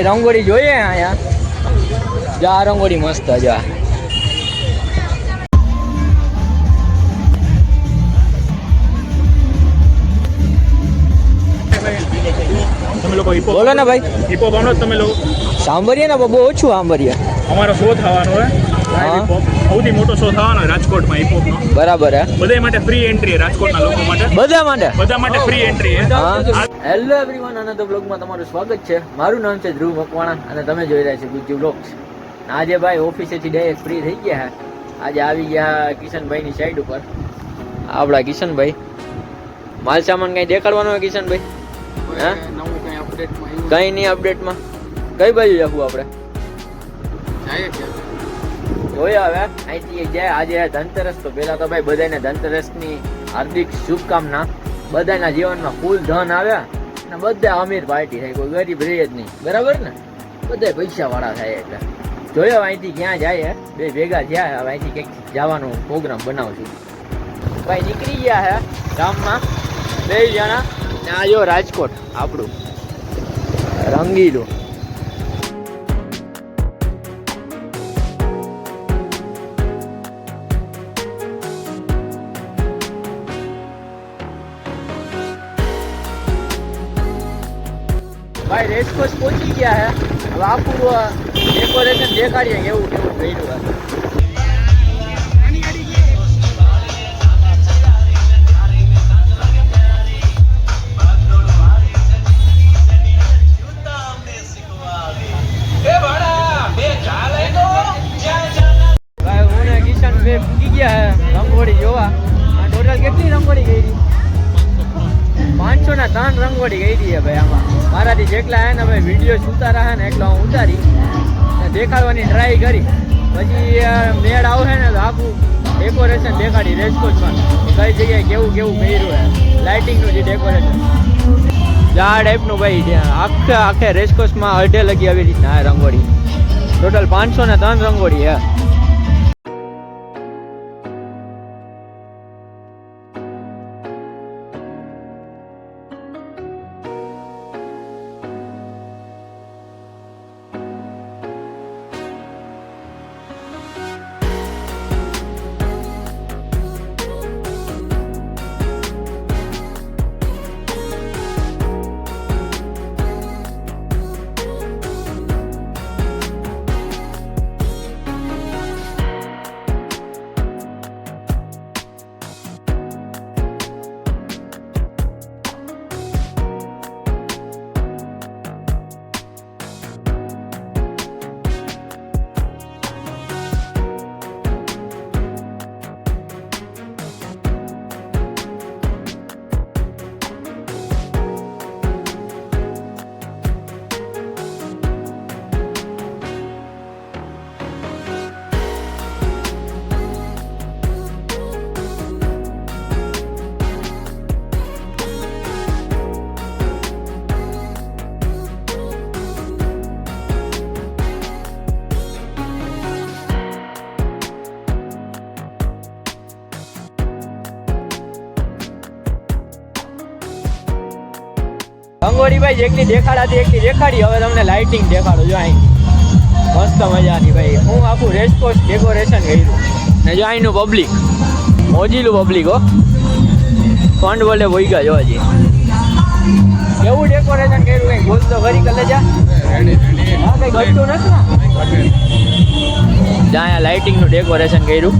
રંગોળી જોઈએ અહીંયા. જો આ રંગોળી મસ્ત જો. બોલો ને ભાઈ. હિપો ભાવનો તમે લોકો સાંભળીએ ને બહુ ઓછું સાંભળીએ. અમારો શો થવાનો હોય સૌથી મોટો શો થવાનો રાજકોટમાં હિપોપનો. બરાબર હે. બધા માટે ફ્રી એન્ટ્રી રાજકોટના લોકો માટે. બધા માટે ફ્રી એન્ટ્રી. હેલો એવરીવન, આનંદ બ્લોગમાં તમારું સ્વાગત છે. મારું નામ છે ધ્રુવ મકવાણા અને તમે જોઈ રહ્યા છો ગુજ્જુ બ્લોગ્સ. આજે ભાઈ ઓફિસેથી ડાયરેક્ટ ફ્રી થઈ ગયા. આજે આવી ગયા કિશનભાઈની સાઈડ ઉપર. આપણા કિશનભાઈ માલ સામાન કઈ દેખાડવાનો હોય કિશનભાઈ? હા, કઈ નહીં અપડેટમાં. કઈ બાજુ જવું આપણે? જોયા હવે અહીંથી જાય. આજે ધનતેરસ, તો પેલા તો ભાઈ બધાને ધનતેરસની હાર્દિક શુભકામના. બધાના જીવનમાં ફૂલ ધન આવ્યા અને બધા અમીર પાર્ટી થાય, કોઈ ગરીબ રહે જ નહીં. બરાબર ને? બધા પૈસા વાળા થાય. એટલે જોયો અહીંથી ક્યાં જાય. બે ભેગા થયા. હવે અહીંથી કંઈક જવાનો પ્રોગ્રામ બનાવશું. ભાઈ નીકળી ગયા હે ગામમાં બે જણા. ને આ જો રાજકોટ આપણું રંગીલું. ભાઈ રેસકોર્સ પહોંચી ગયા હે. હવે આખું ડેકોરેશન દેખાડીએ કેવું કેવું કર્યું હે. પૂકી ગયા રંગોળી જોવા. ટોટલ કેટલી રંગોળી કરી? 500 ના 3 રંગોળી કરી છે ભાઈ. આમાં મારાથી જેટલા હે ને ભાઈ વિડીયો ઉતારા હે ને એટલા હું ઉતારી દેખાડવાની ટ્રાય કરી. પછી મેળ આવશે ને તો આખું ડેકોરેશન દેખાડી રેસકોર્સમાં કઈ જગ્યાએ કેવું કેવું કર્યું હે. લાઇટિંગનું જે ડેકોરેશન આ ટાઈપનું ભાઈ આખે રેસકોર્સમાં અડધે લગી આવી રીતના રંગોળી. ટોટલ 500 ના 3 રંગોળી હે. રંગોળી ભાઈ જેટલી દેખાડાતી એટલી દેખાડી. હવે તમને લાઇટિંગ દેખાડો. જો અહીં મસ્ત મજાની ભાઈ. હું આખું રેસકોર્સ ડેકોરેશન કર્યું ને જો અહીંનું પબ્લિક મોજીલું પબ્લિક હો. ફંડ બોલે ભોઈગા જો હજી કેવું ડેકોરેશન કર્યું. કંઈ બોલ તો ખરી કલે જા. હા, કંઈ ઘટતું નથી ને. જ્યાં અહીંયા લાઇટિંગનું ડેકોરેશન કર્યું.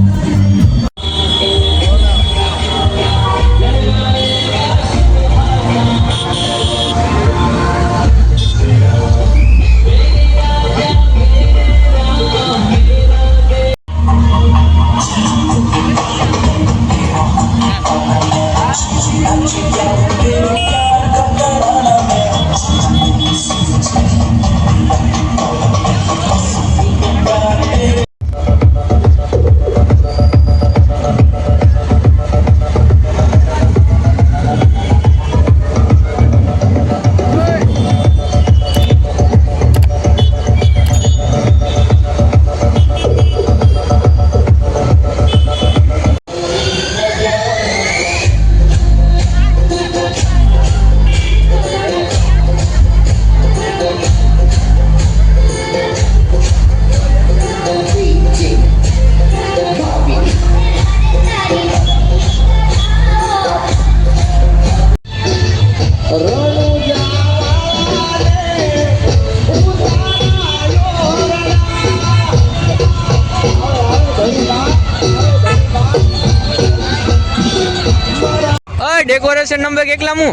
ભાઈ ડેકોરેશન નંબર કેટલા હું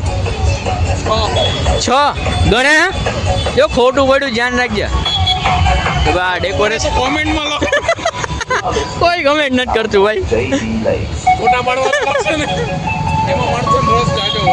6 ગણે હે? જો ખોટું પડ્યું ધ્યાન રાખજે તો ભાઈ ડેકોરેશન કોમેન્ટમાં કોઈ કમેન્ટ નથી કરતું ભાઈ ફોટા પાડવા પડશે ને એમાં માણસો રસ જાજો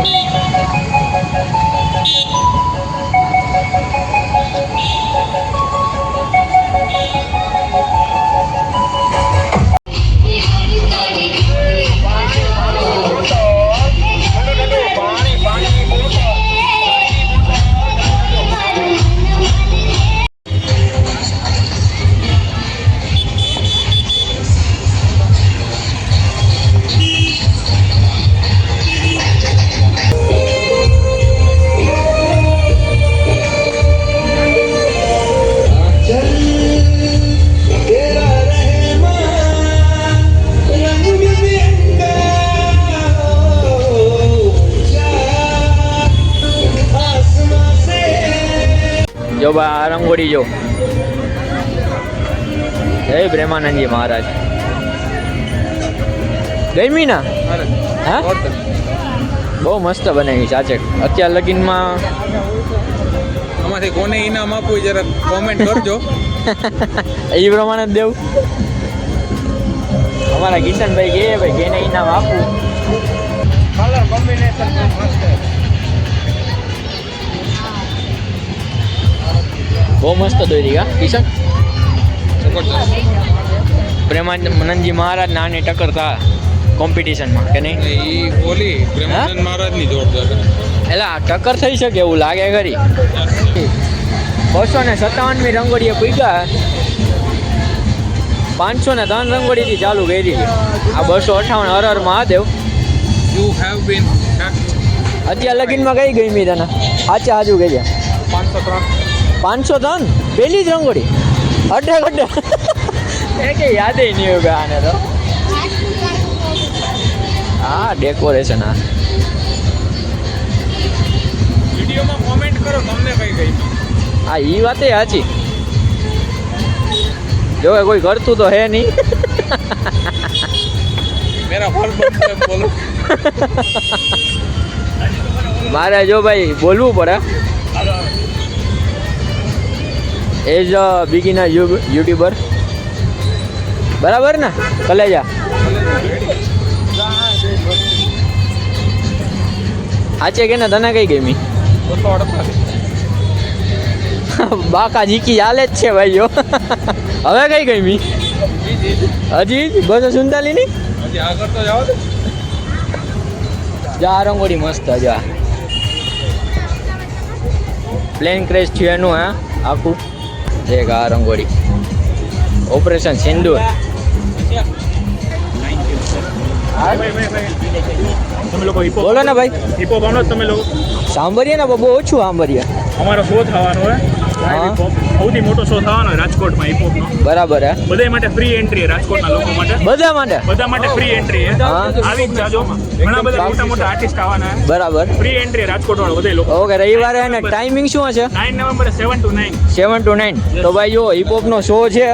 જો ભાઈ આ રંગોળી જો જય પ્રેમાનંદજી મહારાજ ગમી ના હા બહુ મસ્ત બનાવી સાચે અત્યાર લગીનમાં આમાંથી કોને ઇનામ આપવું જરા કોમેન્ટ કરજો એ પ્રમાણે જ દેવું અમારા કિશનભાઈ કે ભાઈ કેને ઇનામ આપવું કલર કોમ્બિનેશન મસ્ત બહુ મસ્ત દોરી કા કિશન પ્રેમાનંદજી મહારાજ નાની ટક્કર થા કોમ્પિટિશનમાં કે નહીં એ બોલી પ્રેમાનંદ મહારાજની જોરદાર એલા ટક્કર થઈ શકે એવું લાગે ખરી 257મી રંગોળીએ પૂગ્યા 503 રંગોળીથી ચાલુ કરી હતી આ 258 Har Har Mahadev you have been અત્યાર લગીનમાં કઈ ગઈ તને સાચા હાજુ ગઈ 503 પહેલી જ રંગોળી અડે અડે એ કે યાદ નહીં હોય આને તો હા ડેકોરેશન આ વિડીયોમાં કોમેન્ટ કરો તમને કઈ ગઈ હા એ વાતે સાચી જો કે કોઈ કરતું તો હે નહીં મેરા ફળ બનતે બોલો મારે જો ભાઈ બોલવું પડે એઝ અ બિગિનર યુટ્યુબર બરાબર ને કલેજા આચે કે ને તને કઈ ગમી બાકા જીકી ચાલે જ છે ભાઈઓ હવે કઈ ગમી હજી 247 ની હજી આગળ તો જાવ દે જા રંગોળી મસ્ત જા પ્લેન ક્રેશ થયું એનું હા આખું એક આ રંગોળી ઓપરેશન સિંદૂર તમે લોકો હિપોપ બોલો ને ભાઈ હિપોપ આવો તમે લોકો સાંભળીએ ને બહુ ઓછું સાંભળીએ અમારો શો થવાનો હોય હા. સૌથી મોટો શો થવાનો હોય રાજકોટમાં હિપોપનો બરાબર હે બધા માટે ફ્રી એન્ટ્રી રાજકોટના લોકો માટે બધા માટે બધા માટે ફ્રી એન્ટ્રી હા. આવી જ જાજો ઘણા બધા મોટા મોટા આર્ટિસ્ટ આવવાના બરાબર ફ્રી એન્ટ્રી રાજકોટ વાળા બધા લોકો ઓકે રવિવારે એને ટાઈમિંગ શું હશે 9 નવેમ્બર 7 to 9 7 to 9 તો ભાઈ જો હિપહોપનો શો છે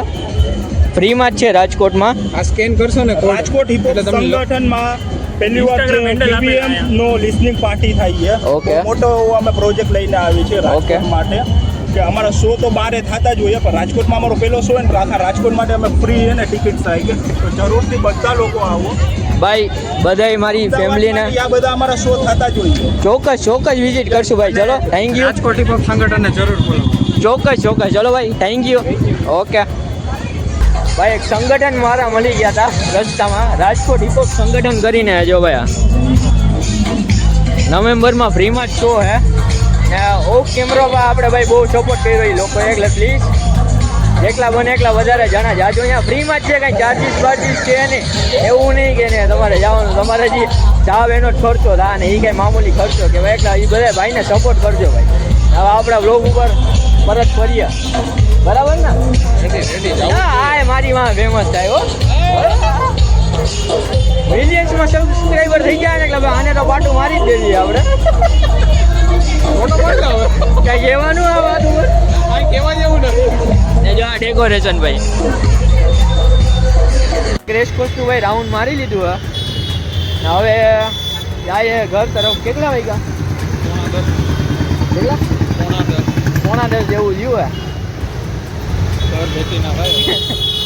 ફ્રીમાં જ છે રાજકોટમાં આ સ્કેન કરશો ને કોડ રાજકોટ હિપહોપ એટલે તમને સંગઠનમાં પહેલી વાર Instagram handle આપેલા KVM નો લિસનિંગ પાર્ટી થાય છે Okay. મોટો એવો અમે પ્રોજેક્ટ લઈને આવી છે રાજકોટ Okay. માટે કે અમારા શો તો બારે થતા જ હોય પણ રાજકોટમાં અમારો પહેલો શો હોય ને તો આખા રાજકોટ માટે અમે ફ્રી અને ટિકિટ થાય કે તો જરૂરથી બધા લોકો આવો ભાઈ બધાય મારી ફેમિલીને આ બધા અમારા શો થતા જ હોય છે ચોક્કસ વિઝિટ કરશું ભાઈ ચલો થેન્ક યુ રાજકોટ હિપહોપ સંગઠનને જરૂર બોલો ચોક્કસ ચલો ભાઈ થેન્ક યુ ઓકે ભાઈ એક સંગઠન મારા મળી ગયા હતા રસ્તામાં રાજકોટ હિપહોપ સંગઠન કરીને જો ભાઈ આ નવેમ્બરમાં ફ્રીમાં જ શો હે ને ઓફ કેમેરામાં આપણે ભાઈ બહુ સપોર્ટ કર્યો એ લોકો એટલે પ્લીઝ જેટલા બને એટલા વધારે જણા જાજો અહીંયા ફ્રીમાં જ છે કાંઈ ચાર્જીસ છે નહીં એવું નહીં કે ને તમારે જવાનું તમારે જે જાવ એનો જ ખર્ચો થાય ને એ કાંઈ મામૂલી ખર્ચો કે ભાઈ એટલા એ બધા ભાઈને સપોર્ટ કરજો ભાઈ હવે આપણા બ્લોગ ઉપર પરત ફરીએ બરાબર ને હા મારી માં ફેમસ થાય હો મિલિયન્સમાં સબસ્ક્રાઈબર થઈ ગયા ને એટલે આને તો પાટું મારી જ દેવી આપણે કઈ કહેવાનું આ વાત ઉપર કહેવા જેવું નથી ને જો આ ડેકોરેશન ભાઈ ક્રેશ કોસ્ટનું ભાઈ રાઉન્ડ મારી લીધું હે ને હવે જાય ઘર તરફ. કેટલા વાગ્યા? કેટલા? 9:30 જેવું થયું હે.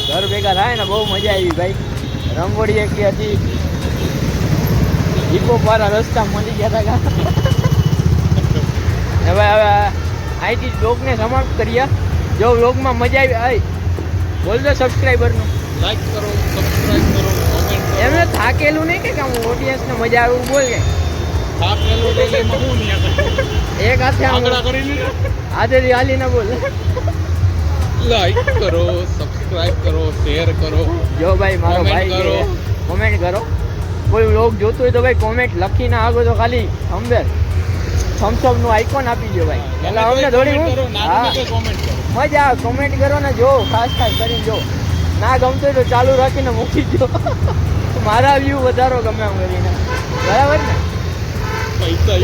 ઘર ભેગા થાય ને બહુ મજા આવી ભાઈ. રંગોળી એકલી હતી, હિપોપ વાળા રસ્તા મળી ગયા હતા. હવે અહીંથી બ્લોગને સમાપ્ત કરીએ. જો બ્લોગમાં મજા આવી બોલજો સબસ્ક્રાઈબરનું લાઈક કરો, સબસ્ક્રાઇબ કરો, કોમેન્ટ કરો. એમને થાકેલું નહીં કે આમ ઓડિયન્સને મજા આવે એવું બોલ કે થાક લેલો ડેલીમાં હું નહીં આગળ. એક હાથે આમ આંગળા કરી લીધા. હાથેથી હાલીને બોલ. લાઈક કરો, સબસ્ક્રાઇબ કરો, શેર કરો. જો ભાઈ મારો Comment ભાઈ કરો. કોમેન્ટ કરો. કોઈ વ્લોગ જોતું હોય તો ભાઈ કોમેન્ટ લખીને આગો તો ખાલી થમ્સઅપ નું આઇકોન આપી દો ભાઈ. એટલે અમને થોડી Comment કરો, હું ના હા ગમે તો comment કરો. મજા આવે. કોમેન્ટ કરો ને જો ખાસ કરીને જો ના ગમતું હોય તો ચાલુ રાખીને મૂકી દો. મારા વ્યૂ વધારો ગમે એમ કરીને. બરાબર ને? પૈસા